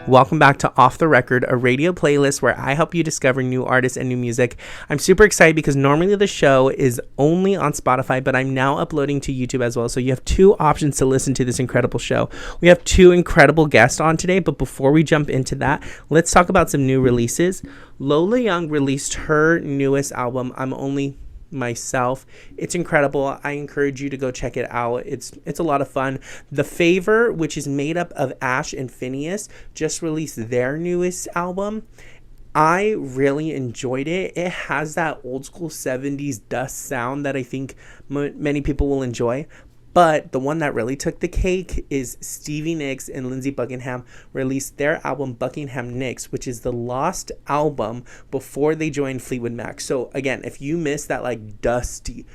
Welcome back to Off the Record, a radio playlist where I help you discover new artists and new music. I'm super excited because normally the show is only on Spotify, but I'm now uploading to YouTube as well. So you have two options to listen to this incredible show. We have two incredible guests on today, but before we jump into that, let's talk about some new releases. Lola Young released her newest album, I'm Only Myself. It's incredible. I encourage you to go check it out. It's a lot of fun. The Favor, which is made up of Ash and Phineas, just released their newest album. I really enjoyed it. It has that old school 70s dust sound that I think many people will enjoy. But the one that really took the cake is Stevie Nicks and Lindsey Buckingham released their album Buckingham Nicks, which is the lost album before they joined Fleetwood Mac. So again, if you miss that like dusty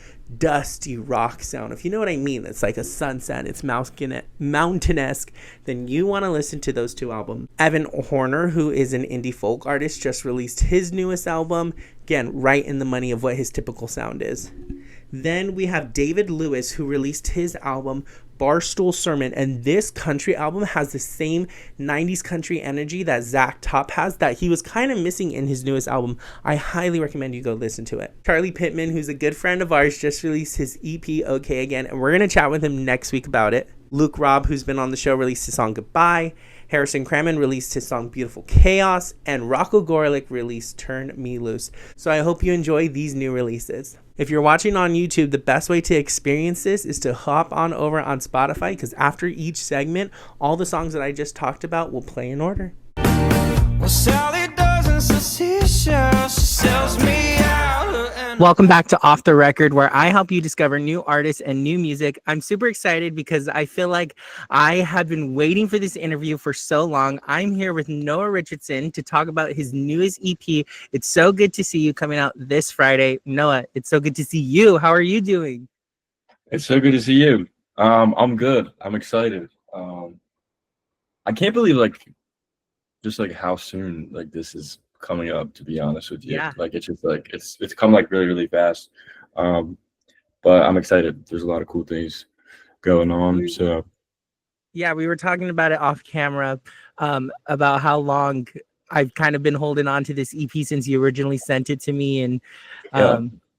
rock sound, if you know what I mean, it's like a sunset, it's mountain-esque, then you want to listen to those two albums. Evan Horner, who is an indie folk artist, just released his newest album. Again, right in the money of what his typical sound is. Then we have David Lewis, who released his album Barstool Sermon, and this country album has the same 90s country energy that Zach Top has that he was kind of missing in his newest album. I highly recommend you go listen to it. Charlie Pittman, who's a good friend of ours, just released his EP Okay Again, and we're going to chat with him next week about it. Luke Robb, who's been on the show, released his song Goodbye. Harrison Crammon released his song Beautiful Chaos, and Rocco Gorelick released Turn Me Loose. So I hope you enjoy these new releases. If you're watching on YouTube, the best way to experience this is to hop on over on Spotify, because after each segment, all the songs that I just talked about will play in order. Well, Sally doesn't see she sells me out. Welcome back to Off the Record, where I help you discover new artists and new music. I'm super excited because I feel like I have been waiting for this interview for so long. I'm here with Noah Richardson to talk about his newest EP. It's so good to see you coming out this Friday. Noah, it's so good to see you. How are you doing? It's so good to see you. I'm good. I'm excited. I can't believe just how soon this is coming up, to be honest with you. Yeah. It's just it's come really, really fast. But I'm excited. There's a lot of cool things going on. So yeah, we were talking about it off camera, about how long I've kind of been holding on to this EP since you originally sent it to me. And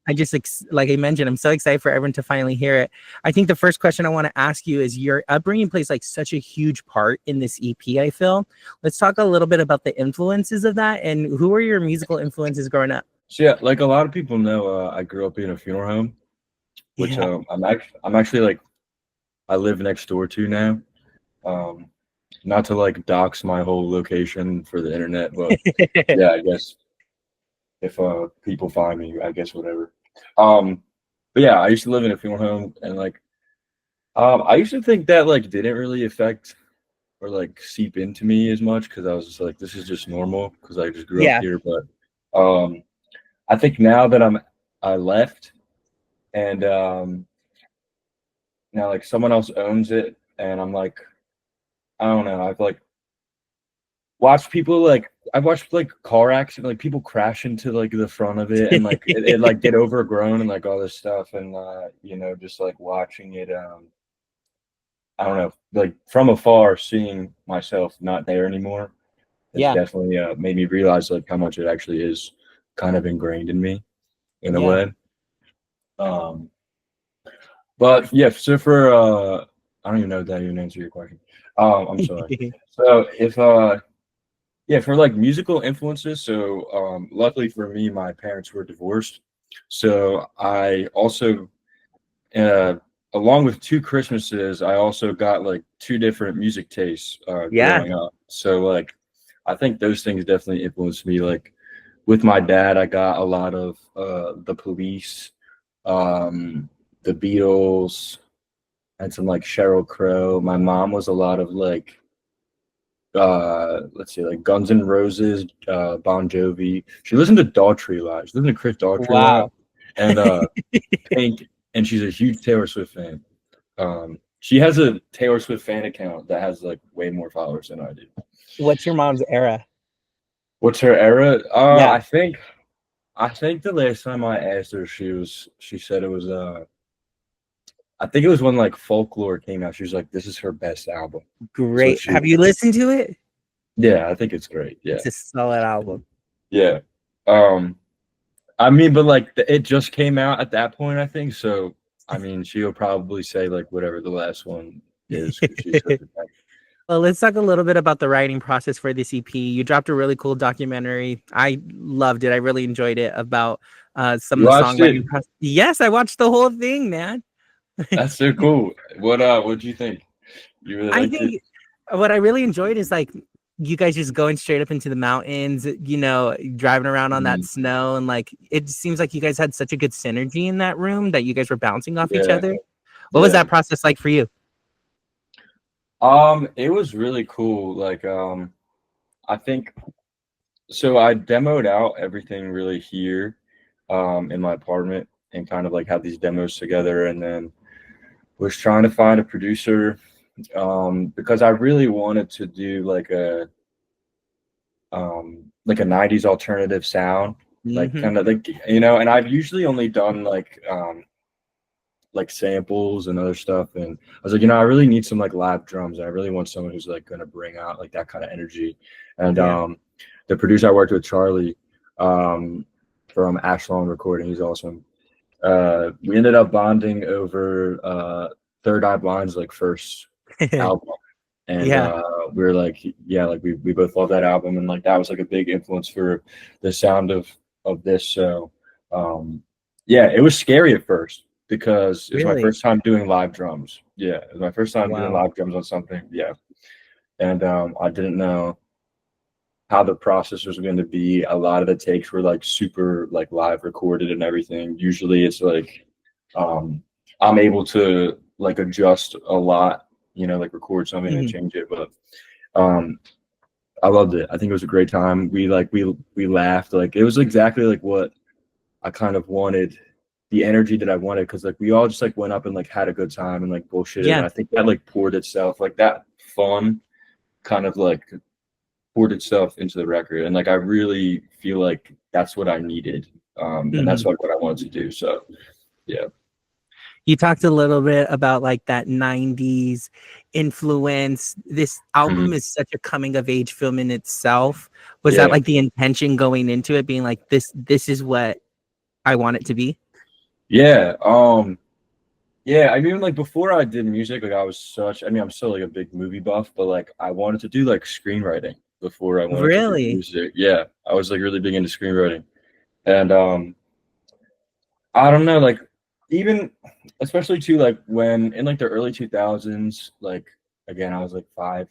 I just, like I mentioned, I'm so excited for everyone to finally hear it. I think the first question I want to ask you is your upbringing plays such a huge part in this EP, I feel. Let's talk a little bit about the influences of that, and who were your musical influences growing up? So yeah, a lot of people know, I grew up in a funeral home, which I'm actually I live next door to now. Not to dox my whole location for the internet, but yeah, I guess if people find me, I guess whatever. But yeah, I used to live in a funeral home, and I used to think that didn't really affect or seep into me as much, because I was just this is just normal because I just grew up here. But I think now that I left, and now someone else owns it, and I'm I don't know, I've watched people I've watched car accident, people crash into the front of it, and it get overgrown and all this stuff, and just watching it, I don't know, from afar, seeing myself not there anymore, it's definitely made me realize how much it actually is kind of ingrained in me in a way. But yeah, so for I don't even know if that even answer your question. I'm sorry. So if yeah, for musical influences, so luckily for me, my parents were divorced, so I also along with two Christmases, I also got two different music tastes growing up. So I think those things definitely influenced me. With my dad, I got a lot of the Police, the Beatles, and some Sheryl Crow. My mom was a lot of let's see, Guns N' Roses, Bon Jovi. She listened to Daughtry a lot. She listened to Chris Daughtry a lot, and Pink, and she's a huge Taylor Swift fan. She has a Taylor Swift fan account that has way more followers than I do. What's your mom's era? What's her era? I think the last time I asked her, she said it was I think it was when Folklore came out. She was this is her best album. Great. Have you listened to it? Yeah, I think it's great. Yeah. It's a solid album. Yeah. Um, I mean, but like it just came out at that point, I think. So, I mean, she'll probably say like whatever the last one is because she's such a fan. Well, let's talk a little bit about the writing process for this EP. You dropped a really cool documentary. I loved it. I really enjoyed it about some You of the watched it? songwriting process. Yes, I watched the whole thing, man. That's so cool. What'd you think? You really I liked it? think what I really enjoyed is like you guys just going straight up into the mountains, driving around on that Mhm. snow, and like it seems like you guys had such a good synergy in that room that you guys were bouncing off each Yeah, other. What was yeah. that process like for you? It was really cool. Like, I think so. I demoed out everything really here, in my apartment, and kind of like had these demos together, and then was trying to find a producer, because I really wanted to do like a 90s alternative sound, like Hmm. kind of like, and I've usually only done like samples and other stuff. And I was like, I really need some like live drums. I really want someone who's like gonna bring out like that kind of energy. And Yeah. the producer I worked with, Charlie, um, from Ashlong Recording, he's awesome. We ended up bonding over Third Eye Blind's like first album. And Yeah. we were like, yeah, like we both love that album, and like that was like a big influence for the sound of this. So yeah, it was scary at first because it was my Really? first time doing live drums. Yeah, it was my first time doing Wow. live drums on something. Yeah, and I didn't know how the process was going to be. A lot of the takes were like super like live recorded and everything. Usually it's like um I'm able to like adjust a lot, like record something and Hmm. change it. But um I loved it. I think it was a great time. We laughed. Like it was exactly like what I kind of wanted, the energy that I wanted, because like we all just like went up and like had a good time and like bullshitted. And Yeah. I think that like poured itself, like that fun kind of like poured itself into the record. And like I really feel like that's what I needed. And that's Hmm. like what I wanted to do. So yeah. You talked a little bit about like that 90s influence. This album Mhm. is such a coming of age film in itself. Was that Yeah. like the intention going into it, being like this is what I want it to be? Yeah. Yeah, I mean, like before I did music, like I mean, I'm still like a big movie buff, but like I wanted to do like screenwriting before I wanted to do Really? music. Yeah, I was like really big into screenwriting. And I don't know, like even especially too like when in like the early 2000s, like again, I was like 5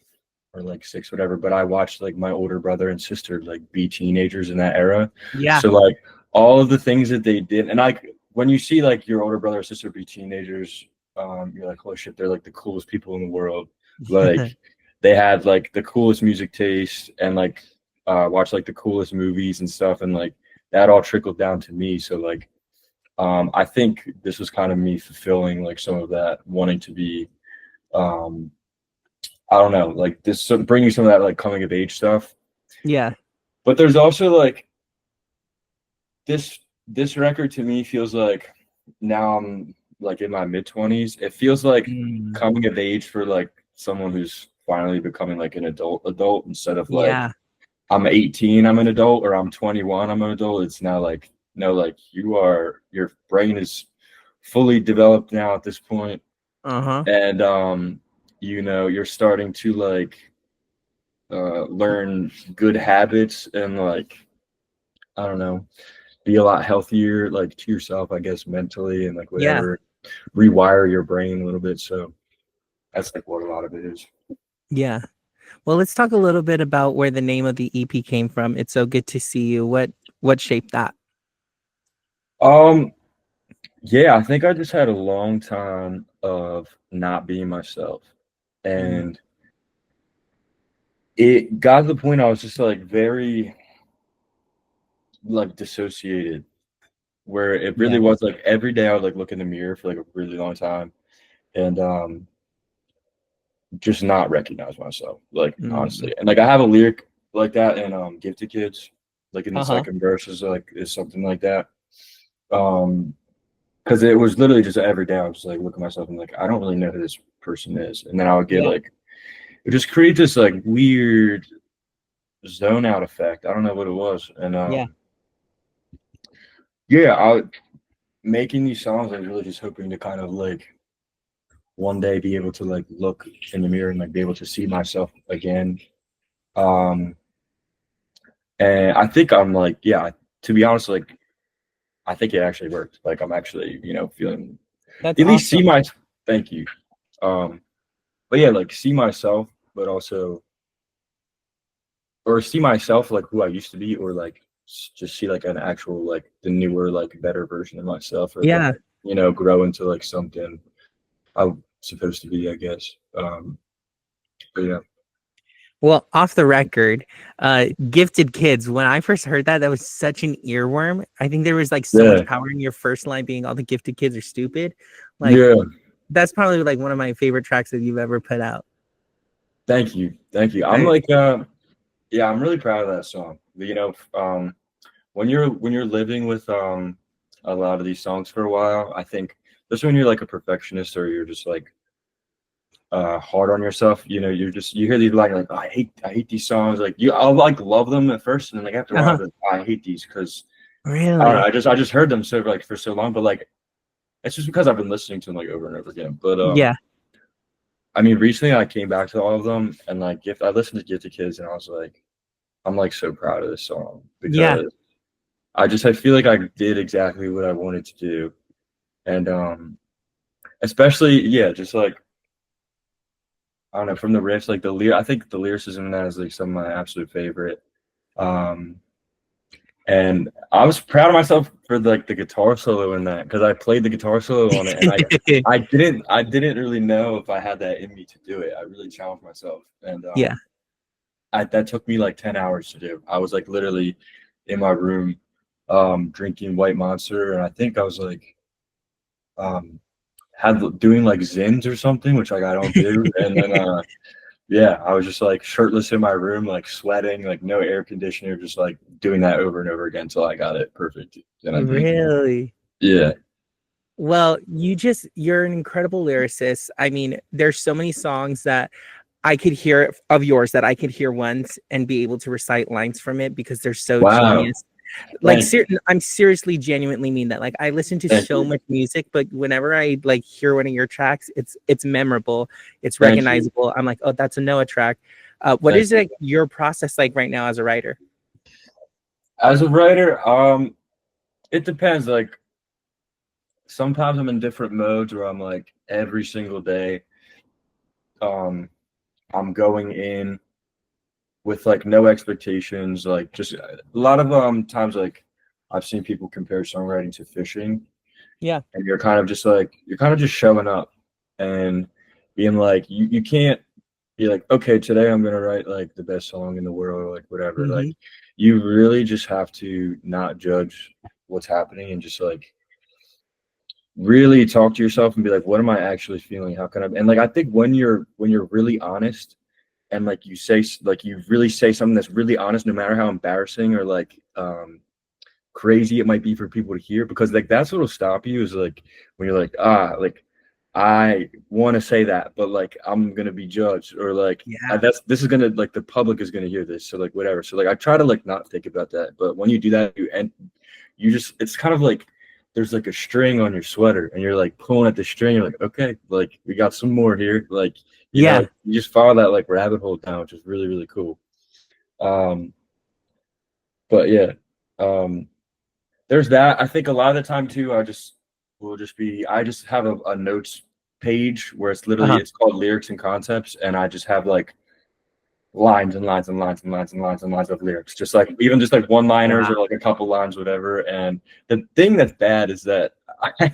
or like 6, whatever, but I watched like my older brother and sister like be teenagers in that era. Yeah. So like all of the things that they did, and like when you see like your older brother or sister be teenagers, you're like, holy shit, they're like the coolest people in the world. Like they had like the coolest music taste and like watch like the coolest movies and stuff, and like that all trickled down to me. So like I think this was kind of me fulfilling like some of that, wanting to be, um, I don't know, like this, bringing some of that like coming of age stuff. Yeah. But there's also like this record to me feels like now I'm like in my mid 20s. It feels like Mm. coming of age for like someone who's finally becoming like an adult instead of like Yeah. I'm 18, I'm an adult, or I'm 21, I'm an adult. It's now like, no, like your brain is fully developed now at this point, Uh-huh. and you're starting to like learn good habits and like I don't know, be a lot healthier like to yourself, I guess, mentally and like Yeah. whatever, rewire your brain a little bit. So that's like what a lot of it is. Yeah. Well, let's talk a little bit about where the name of the EP came from. It's so good to see you. What shaped that? Um, yeah, I think I just had a long time of not being myself. Mm. And it got to the point I was just like very like dissociated, where it really Yeah. was like every day I would like look in the mirror for like a really long time and just not recognize myself, like Mm. honestly. And like I have a lyric like that in Gifted Kids, like in the Uh-huh. second verse is something like that. Um because it was literally just every day I was just like look at myself and like I don't really know who this person is. And then I would get Yeah. like it just creates this like weird zone out effect. I don't know what it was. And Yeah. yeah, I making these songs, I was really just hoping to kind of like one day be able to like look in the mirror and like be able to see myself again. Um and I think I'm like, yeah, to be honest, like I think it actually worked. Like I'm actually, feeling That's at least see awesome. my thank you. But yeah, like see myself, but also or see myself like who I used to be, or like just see like an actual like the newer like better version of myself, or like Yeah. grow into like something I'm supposed to be, I guess. But yeah, Well, off the record, gifted kids. When I first heard that, that was such an earworm. I think there was like so much yeah, power in your first line being all the gifted kids are stupid. Like yeah. that's probably like one of my favorite tracks that you've ever put out. Thank you, thank you. I'm I, like, yeah, I'm really proud of that song. When you're living with a lot of these songs for a while, I think, especially when you're like a perfectionist or you're just like hard on yourself, you hear these like oh, I hate these songs. Like I'll like love them at first, and then like after a while, uh-huh. I'll be like, I hate these because I don't know. Really? I just heard them so like for so long, but like it's just because I've been listening to them like over and over again. But Yeah. I mean, recently I came back to all of them, and like I listened to Gifted Kids, and I was like, I'm like so proud of this song Yeah. because I feel like I did exactly what I wanted to do, and especially yeah, just like I don't know, from the riffs, like I think the lyricism in that is like some of my absolute favorite. Um, and I was proud of myself for like the guitar solo in that because I played the guitar solo on it, and I didn't really know if I had that in me to do it. I really challenged myself, and Yeah. that took me like 10 hours to do. I was like literally in my room, drinking White Monster, and I think I was like um had doing like zins or something, which like I don't do, and then yeah, I was just like shirtless in my room, like sweating, like no air conditioner, just like doing that over and over again until I got it perfect. And I think, Really? yeah, Well, you're an incredible lyricist. I mean, there's so many songs that I could hear of yours that I could hear once and be able to recite lines from it because they're so wow, genius. Like thank you, I'm seriously genuinely mean that. Like I listen to thank so you, much music, but whenever I like hear one of your tracks, it's memorable, it's thank you, recognizable. I'm like, oh, that's a Noah track. What thank is you. like your process like right now as a writer? As a writer, it depends. Like sometimes I'm in different modes where I'm like every single day, um, I'm going in with like no expectations, like just a lot of times like I've seen people compare songwriting to fishing, Yeah. and you're kind of just showing up and being like you can't be like, okay, today I'm gonna write like the best song in the world or like whatever. Like Hmm. you really just have to not judge what's happening and just like really talk to yourself and be like, what am I actually feeling? How can I? And like I think when you're really honest and like you really say something that's really honest, no matter how embarrassing or like crazy it might be for people to hear, because like that's what'll stop you is like when you're like like I want to say that but like I'm gonna be judged, or like Yeah. this is gonna like the public is gonna hear this, so like whatever. So like I try to like not think about that, but when you do that you just it's kind of like there's like a string on your sweater and you're like pulling at the string, you're like, okay, like we got some more here, like Yeah. you just follow that like rabbit hole down, which is really really cool. um but yeah, um there's that. I think a lot of the time too, I just have a notes page where Uh-huh. it's called lyrics and concepts, and I just have like lines and lines and lines and lines and lines and lines of lyrics, just like even just like one liners Wow. or like a couple lines, whatever. And the thing that's bad is that I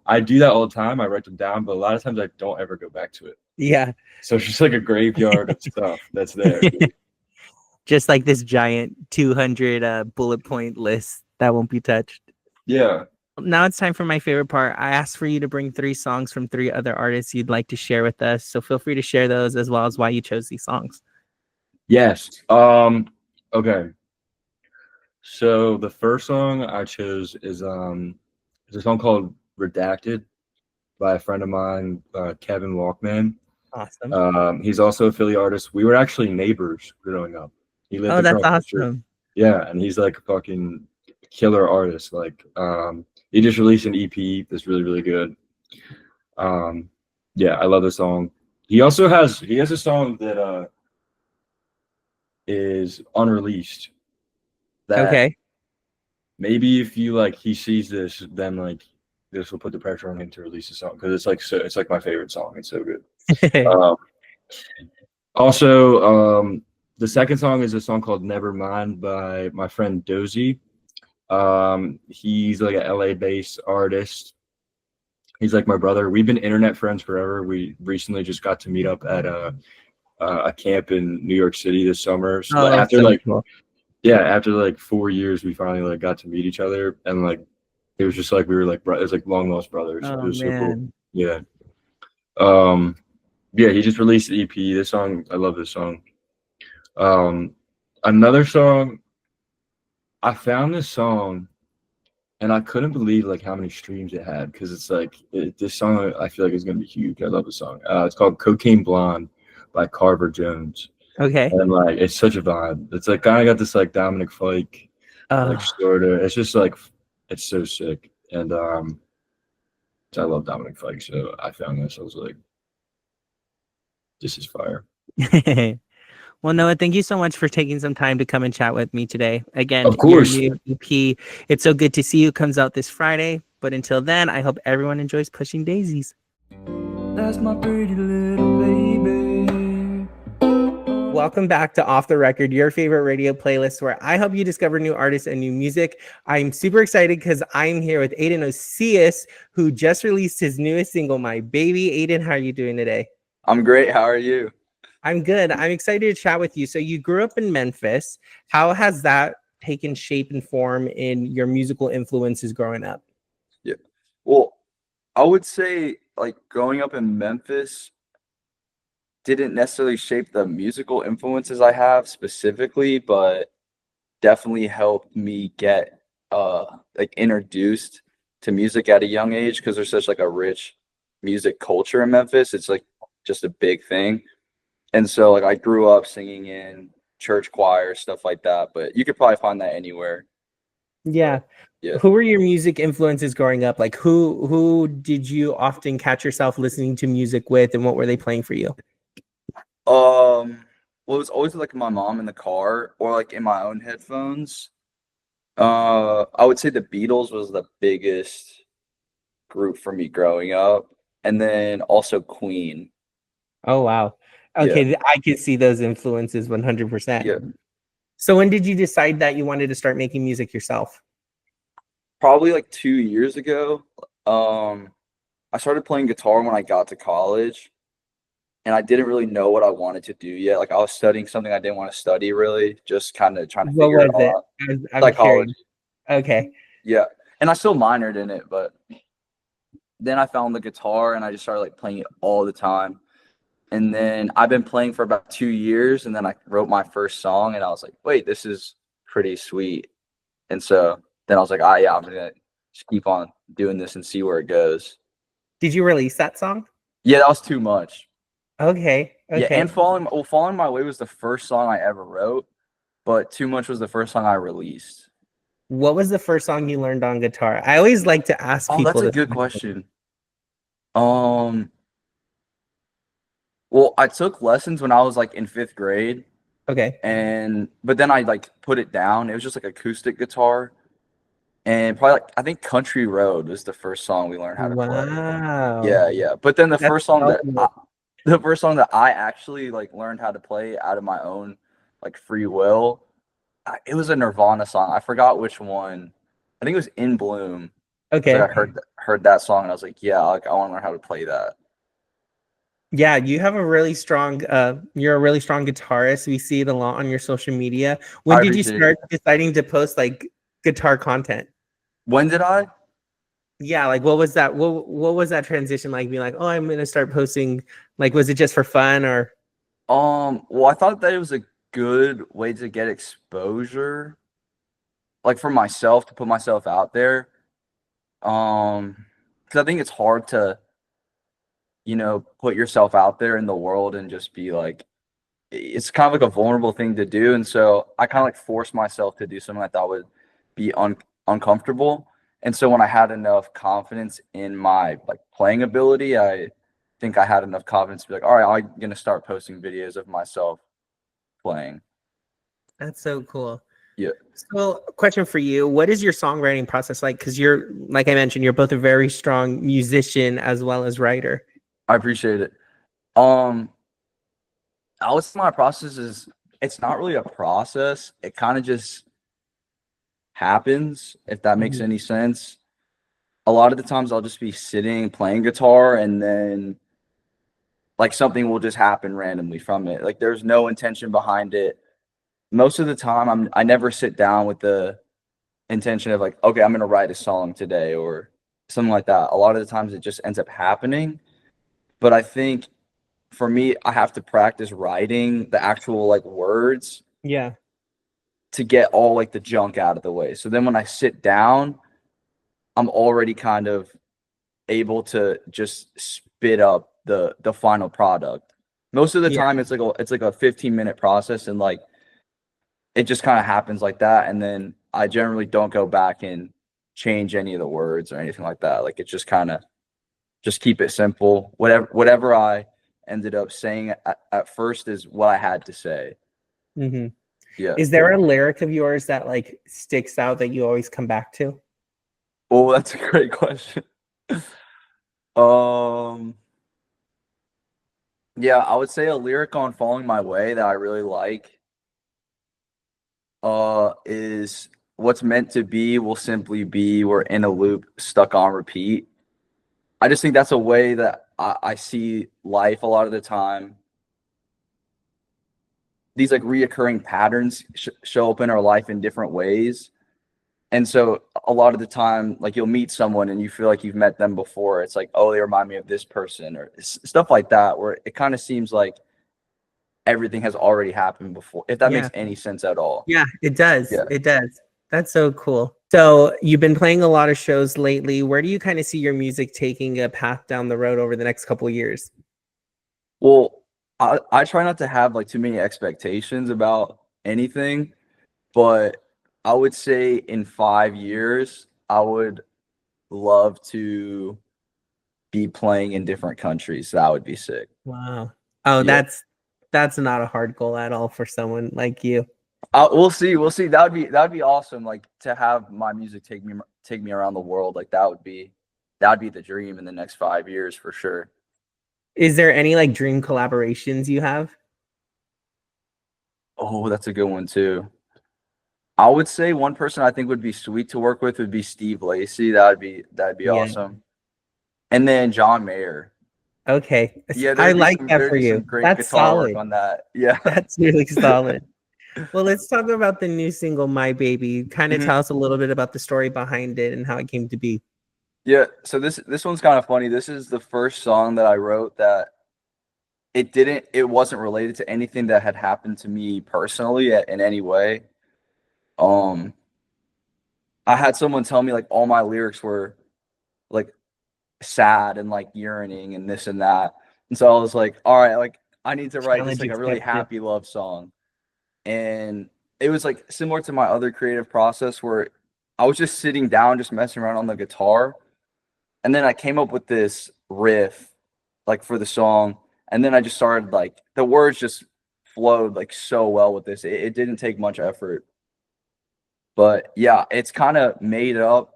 I do that all the time. I write them down, but a lot of times I don't ever go back to it. Yeah. So it's just like a graveyard of stuff that's there. Just like this giant 200 bullet point list that won't be touched. Yeah. Now it's time for my favorite part. I asked for you to bring 3 songs from 3 other artists you'd like to share with us. So feel free to share those as well as why you chose these songs. Yes. Okay. So the first song I chose is a song called "Redacted" by a friend of mine, Kevin Walkman. Awesome. He's also a Philly artist. We were actually neighbors growing up. He lived Oh, that's across the street. awesome. Yeah, and he's like a fucking killer artist. Like, he just released an EP that's really, really good. Um, yeah, I love the song. He has a song that is unreleased that Okay. maybe if you like he sees this, then like this will put the pressure on him to release a song because it's like my favorite song. It's so good. Um, also, the second song is a song called Nevermind by my friend Dozy. He's like an LA based artist. He's like my brother. We've been internet friends forever. We recently just got to meet up at a camp in New York City this summer. So Oh, that's after so like cool. yeah, after like 4 years, we finally like got to meet each other, and like it was just like we were like it was like long lost brothers. It Oh was so cool. man. Yeah. Um. Yeah, he just released the EP. This song, I love this song. Um, Another song. I found this song, and I couldn't believe like how many streams it had because it's like this song. I feel like is gonna be huge. I love the song. It's called "Cocaine Blonde" by Carver Jones. Okay. And like it's such a vibe. It's like kind of got this like Dominic Fike, like Oh. sort of. It's just like it's so sick. And I love Dominic Fike, so I found this. I was like, this is fire. Well, Noah, thank you so much for taking some time to come and chat with me today. Again, Of your course. new EP, It's So Good to See You, comes out this Friday. But until then, I hope everyone enjoys Pushing Daisies. That's my pretty little baby. Welcome back to Off the Record, your favorite radio playlist where I help you discover new artists and new music. I'm super excited because I'm here with Aidan Osias, who just released his newest single, My Baby. Aidan, how are you doing today? I'm great. How are you? I'm good. I'm excited to chat with you. So you grew up in Memphis. How has that taken shape and form in your musical influences growing up? Yeah. Well, I would say like growing up in Memphis didn't necessarily shape the musical influences I have specifically, but definitely helped me get like introduced to music at a young age because there's such like a rich music culture in Memphis. It's like just a big thing. And so like I grew up singing in church choir, stuff like that, but you could probably find that anywhere. Yeah. Yeah. Who were your music influences growing up? Like who did you often catch yourself listening to music with, and what were they playing for you? Well, it was always like my mom in the car or like in my own headphones. I would say the Beatles was the biggest group for me growing up, and then also Queen. Oh wow. Yeah, Okay, I could see those influences 100%. yeah. So when did you decide that you wanted to start making music yourself? Probably like 2 years ago. I started playing guitar when I got to college, and I didn't really know what I wanted to do yet. Like I was studying something I didn't want to study really, just kind of trying to What figure it was all it? out. I'm curious. Psychology. Okay. Yeah, and I still minored in it, but then I found the guitar and I just started like playing it all the time. And then I've been playing for about 2 years, and then I wrote my first song, and I was like, wait, this is pretty sweet. And so then I was like, yeah, I'm gonna just keep on doing this and see where it goes. Did you release that song? Yeah, that was too much. Okay. Yeah, Okay. and Falling My Way was the first song I ever wrote, but Too Much was the first song I released. What was the first song you learned on guitar? I always like to ask Oh, people that's a this. good question. Um, well, I took lessons when I was like in 5th grade, Okay. but then I like put it down. It was just like acoustic guitar. And probably like I think Country Road was the first song we learned how to play. Wow. Yeah, yeah. But then That's the first song that I actually like learned how to play out of my own like free will, it was a Nirvana song. I forgot which one. I think it was In Bloom. It's like okay. I heard that song and I was like, yeah, like I want to learn how to play that. Yeah, you have a really strong you're a really strong guitarist. We see it a lot on your social media. When I did you appreciate it. start deciding to post like guitar content? When did I? Yeah, like what was that what was that transition like, being like, oh, I'm gonna start posting? Like, was it just for fun or Well, I thought that it was a good way to get exposure, like for myself to put myself out there. Because I think it's hard to, put yourself out there in the world and just be like, it's kind of like a vulnerable thing to do, and so I kind of like forced myself to do something I thought would be uncomfortable. And so when I had enough confidence in my like playing ability, I think I had enough confidence to be like, all right, I'm gonna start posting videos of myself playing. That's so cool. Yeah, So, question for you: what is your songwriting process like? Because you're, like I mentioned, you're both a very strong musician as well as writer. I appreciate it. Um, I would say my process is it's not really a process. It kind of just happens, if that makes Mhm. any sense. A lot of the times I'll just be sitting playing guitar and then like something will just happen randomly from it. Like there's no intention behind it. Most of the time I never sit down with the intention of like, okay, I'm gonna write a song today or something like that. A lot of the times it just ends up happening. But I think for me, I have to practice writing the actual like words Yeah. to get all like the junk out of the way. So then when I sit down, I'm already kind of able to just spit up the final product. Most of the Yeah. time it's like a 15-minute process and like it just kind of happens like that, and then I generally don't go back and change any of the words or anything like that. Like it just kind of just keep it simple. Whatever I ended up saying at first is what I had to say. Hmm. Yeah. Is there a lyric of yours that like sticks out that you always come back to? Oh, that's a great question. Um, yeah, I would say a lyric on Falling My Way that I really like is what's meant to be will simply be. We're in a loop stuck on repeat. I just think that's a way that I see life a lot of the time. These like reoccurring patterns show up in our life in different ways. And so a lot of the time, like you'll meet someone and you feel like you've met them before. It's like, oh, they remind me of this person or stuff like that, where it kind of seems like everything has already happened before, if that makes Yeah. any sense at all. Yeah, it does. Yeah. It does. That's so cool. So you've been playing a lot of shows lately. Where do you kind of see your music taking a path down the road over the next couple of years? Well, I try not to have like too many expectations about anything, but I would say in 5 years, I would love to be playing in different countries. That would be sick. Wow. Oh, Yeah. that's not a hard goal at all for someone like you. We'll see. We'll see. That would be awesome. Like to have my music take me around the world. Like that would be the dream in the next 5 years for sure. Is there any like dream collaborations you have? Oh, that's a good one too. I would say one person I think would be sweet to work with would be Steve Lacy. That'd be Yeah. awesome. And then John Mayer. Okay. Yeah, I like that there'd for be some you. great That's guitar work solid. on that. Yeah. That's really solid. Well, let's talk about the new single, My Baby. Kind of Mhm. tell us a little bit about the story behind it and how it came to be. Yeah. So this one's kind of funny. This is the first song that I wrote that it wasn't related to anything that had happened to me personally in any way. Um, I had someone tell me like all my lyrics were like sad and like yearning and this and that. And so I was like, all right, like I need to write just Challenge like a really accepted. happy love song. And it was like similar to my other creative process where I was just sitting down, just messing around on the guitar. And then I came up with this riff like for the song. And then I just started like the words just flowed like so well with this. It didn't take much effort. But yeah, it's kind of made up,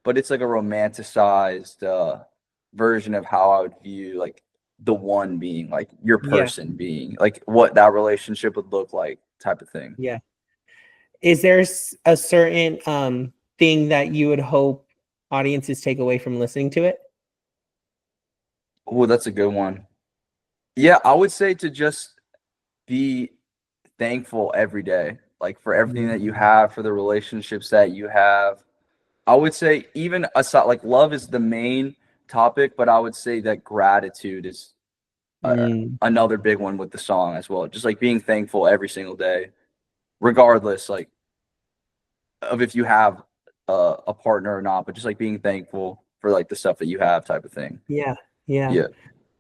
but it's like a romanticized version of how I would view like the one being like your Yeah. person being like what that relationship would look like type of thing. Yeah. Is there a certain thing that you would hope audiences take away from listening to it? Oh, that's a good one. Yeah, I would say to just be thankful every day, like for everything that you Mm. have, for the relationships that you have. I would say even aside, like love is the main topic, but I would say that gratitude is Mm. another big one with the song as well. Just like being thankful every single day, regardless like of if you have a partner or not, but just like being thankful for like the stuff that you have type of thing. Yeah. Yeah. Yeah.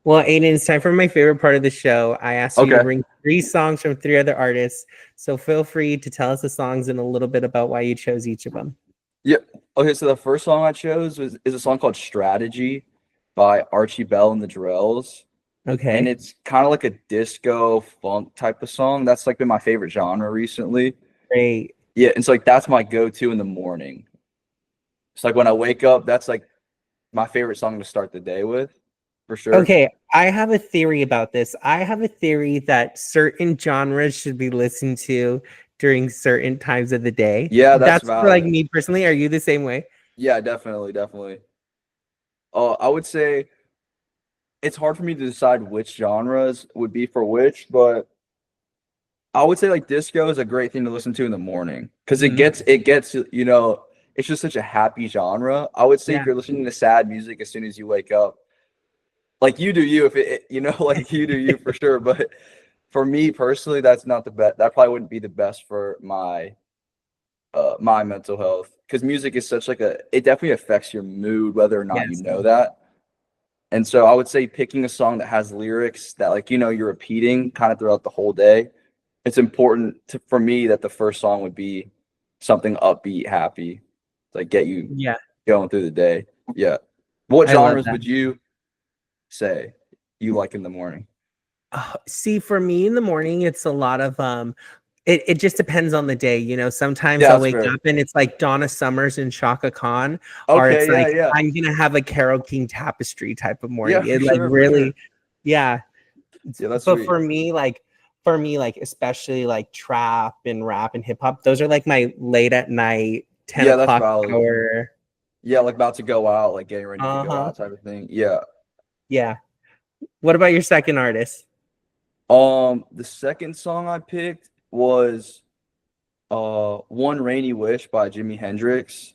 Well, Aiden, it's time for my favorite part of the show. I asked you to Okay. bring 3 songs from 3 other artists. So feel free to tell us the songs and a little bit about why you chose each of them. Yeah. Okay, so the first song I chose is a song called Strategy by Archie Bell and the Drells. And Okay. it's kind of like a disco funk type of song. That's like been my favorite genre recently. Great. Yeah, and so like that's my go-to in the morning. It's like when I wake up, that's like my favorite song to start the day with, for sure. Okay, I have a theory about this. I have a theory that certain genres should be listened to during certain times of the day. Yeah, that's That's for like valid. me personally. Are you the same way? Yeah, definitely, definitely. I would say it's hard for me to decide which genres would be for which, but I would say like disco is a great thing to listen to in the morning because Mhm. it gets it's just such a happy genre. I would say if Yeah. you're listening to sad music as soon as you wake up, like you do you if like you do you for sure. But for me personally, that's not the best. That probably wouldn't be the best for my mental health because music is such like it definitely affects your mood whether or not you Yes. know that. And so I would say picking a song that has lyrics that like you're repeating kind of throughout the whole day. It's important for me that the first song would be something upbeat, happy, like get you Yeah. going through the day. Yeah. What I love genres that. would you say you like in the morning? See, for me in the morning, it's a lot of it just depends on the day. Sometimes Yeah, I'll that's wake fair. up and it's like Donna Summers and Shaka Khan, or it's Okay, yeah, like yeah. I'm gonna have a Carole King Tapestry type of Yeah, morning. for It like sure, for sure. really, yeah. Yeah, that's But sweet. for me, like especially like trap and rap and hip hop, those are like my late at night, 10 Yeah, that's o'clock valid. hour. Yeah, like about to go out, like getting ready to go Uh-huh. out type of thing. Yeah. Yeah. What about your second artist? The second song I picked was One Rainy Wish by Jimi Hendrix.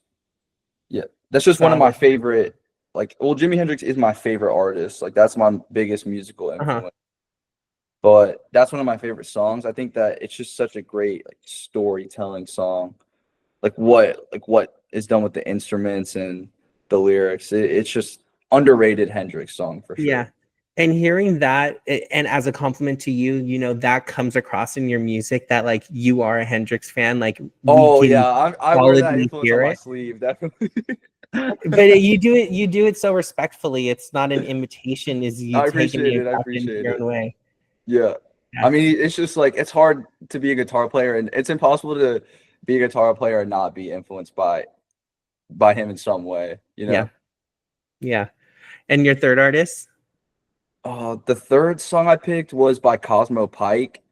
Yeah, that's just one of my Solid. favorite. Like, well, Jimi Hendrix is my favorite artist. Like, that's my biggest musical Uh-huh. influence. But that's one of my favorite songs. I think that it's just such a great like storytelling song. Like what is done with the instruments and the lyrics. It's just underrated Hendrix song for Yeah. sure. And hearing that, and as a compliment to you, that comes across in your music that like you are a Hendrix fan. Like we Oh can yeah, I wear that solidly influence on hear my it. sleeve, definitely. But you do it so respectfully. It's not an imitation, is you I taking appreciate it it. I back into appreciate your it. own way. Yeah. Yeah. I mean, it's just like it's hard to be a guitar player, and it's impossible to be a guitar player and not be influenced by him in some way, you Yeah. know? Yeah. And your third artist? The third song I picked was by Cosmo Pike,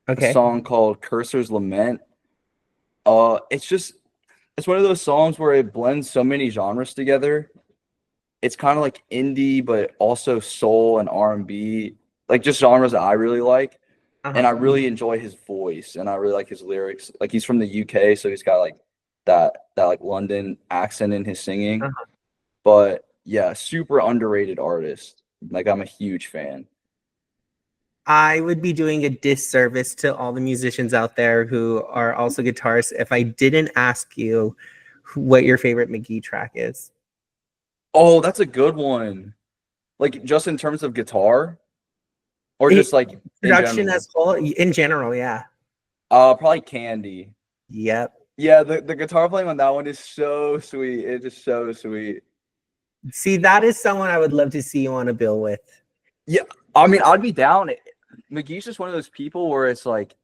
a Okay. song called Cursor's Lament. It's one of those songs where it blends so many genres together. It's kind of like indie, but also soul and R&B, like just genres that I really like. And Uh-huh. I really enjoy his voice and I really like his lyrics. Like he's from the UK, so he's got like that like London accent in his singing. Uh-huh. But yeah, super underrated artist. Like I'm a huge fan. I would be doing a disservice to all the musicians out there who are also guitarists if I didn't ask you what your favorite McGee track is. Oh, that's a good one. Like just in terms of guitar or just It, like in production general. as whole, in general, yeah. Probably Candy. Yep. Yeah, the guitar playing on that one is so sweet. It is so sweet. See, that is someone I would love to see you on a bill with. Yeah, I mean, I'd be down. McGee's just one of those people where it's like,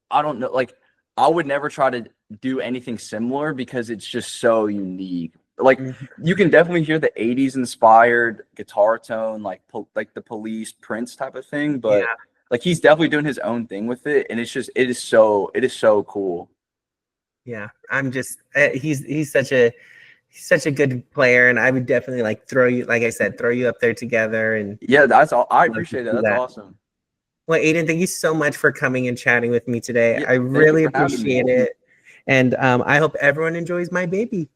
I don't know, like I would never try to do anything similar because it's just so unique. Like Mhm. you can definitely hear the 80s inspired guitar tone, like the Police Prince type of thing, but Yeah. like he's definitely doing his own thing with it, and it is so cool. Yeah. I'm just he's such a good player, and I would definitely like throw you, like I said, throw you up there together and Yeah, that's all. I love to appreciate that. see That's that. awesome. Well, Aiden, thank you so much for coming and chatting with me today. Yeah, I thank you really for having me. appreciate it. And I hope everyone enjoys my baby.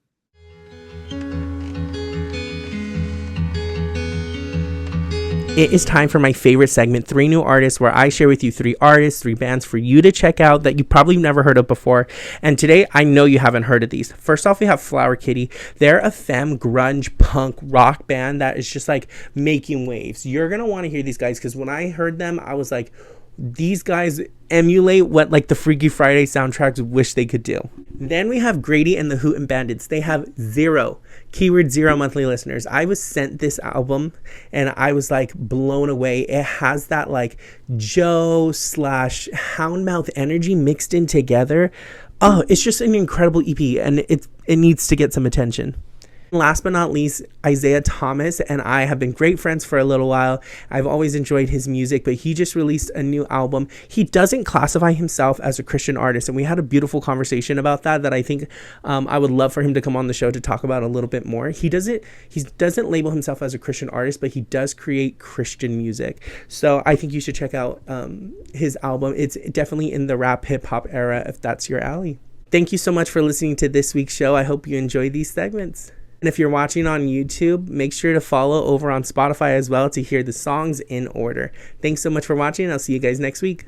It is time for my favorite segment, 3 New Artists, where I share with you 3 artists, 3 bands for you to check out that you probably never heard of before. And today, I know you haven't heard of these. First off, we have Flower Kitty. They're a femme grunge punk rock band that is just like making waves. You're going to want to hear these guys because when I heard them, I was like, these guys emulate what like the Freaky Friday soundtracks wish they could do. Then we have Grady and the Hootin' Bandits. They have 0 monthly listeners. I was sent this album and I was like blown away. It has that like Joe / Houndmouth energy mixed in together. Oh, it's just an incredible EP and it needs to get some attention. Last but not least, Isaiah Thomas and I have been great friends for a little while. I've always enjoyed his music, but he just released a new album. He doesn't classify himself as a Christian artist, and we had a beautiful conversation about that I think I would love for him to come on the show to talk about a little bit more. He doesn't label himself as a Christian artist, but he does create Christian music. So I think you should check out his album. It's definitely in the rap hip hop era if that's your alley. Thank you so much for listening to this week's show. I hope you enjoy these segments. And if you're watching on YouTube, make sure to follow over on Spotify as well to hear the songs in order. Thanks so much for watching. I'll see you guys next week.